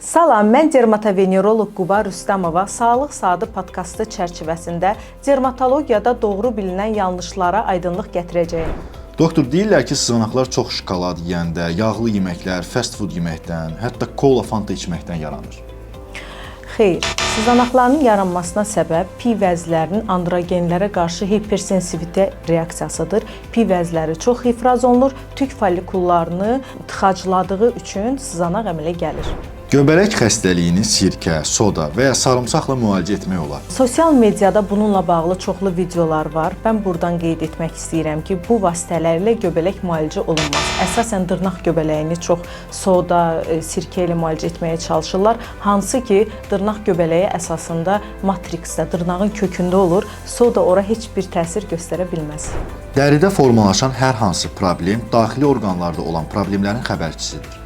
Salam, mən dermatoveneroloq Quba Rüstəmova Sağlıq Saatı podkastı çərçivəsində dermatologiyada doğru bilinən yanlışlara aydınlıq gətirəcəyəm. Doktor, deyirlər ki, sızanaqlar çox şokolad yeyəndə, yağlı yeməklər, fast food yeməkdən, hətta kola, fanta içməkdən yaranır. Xeyr, sızanaqların yaranmasına səbəb pi vəzlərinin androgenlərə qarşı hipersensivite reaksiyasıdır. Pi vəzləri çox ifraz olunur, tük follikullarını tıxacladığı üçün sızanaq əmələ gəlir. Göbələk xəstəliyini sirkə, soda və ya sarımsaqla müalicə etmək olar. Sosial mediada bununla bağlı çoxlu videolar var. Mən buradan qeyd etmək istəyirəm ki, bu vasitələrlə göbələk müalicə olunmaz. Əsasən dırnaq göbələyini çox soda, sirkə ilə müalicə etməyə çalışırlar. Hansı ki, dırnaq göbələyi əsasında matriksdə, dırnağın kökündə olur. Soda ora heç bir təsir göstərə bilməz. Dəridə formalaşan hər hansı problem daxili orqanlarda olan problemlərin xəbərçisidir.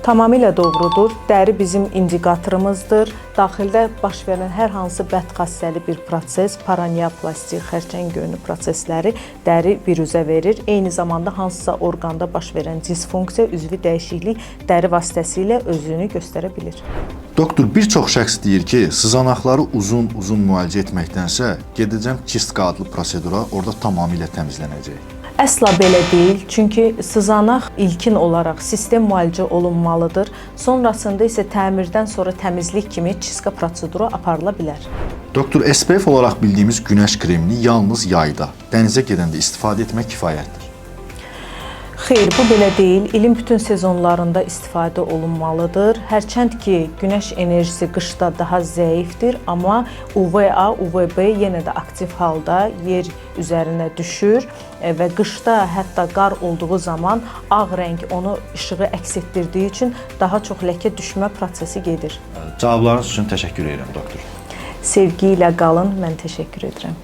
Tamamilə doğrudur. Dəri bizim indikatorumuzdur. Daxildə baş verən hər hansı bədxassəli bir proses, paraneoplasti, xərçəng göyünü prosesləri dəri virüzə verir. Eyni zamanda hansısa orqanda baş verən disfunksiya, üzvi dəyişiklik dəri vasitəsilə özünü göstərə bilir. Doktor, bir çox şəxs deyir ki, sızanaqları uzun müalicə etməkdənsə, gedəcəm çistka adlı prosedura, orada tamamilə təmizlənəcək. Əsla belə deyil, çünki sızanaq ilkin olaraq sistem müalicə olunmalıdır. Sonrasında isə təmirdən sonra təmizlik kimi çistka proseduru aparıla bilər. Doktor, SPF olaraq bildiyimiz günəş kremini yalnız yayda, dənizə gedəndə istifadə etmək kifayətdir. Xeyr, bu belə deyil. İlin bütün sezonlarında istifadə olunmalıdır. Hərçənd ki, günəş enerjisi qışda daha zəifdir, amma UVA, UVB yenə də aktiv halda yer üzərinə düşür və qışda hətta qar olduğu zaman ağ rəng onu işığı əks etdirdiyi üçün daha çox ləkə düşmə prosesi gedir. Cavablarınız üçün təşəkkür edirəm, doktor. Sevgi ilə qalın, mən təşəkkür edirəm.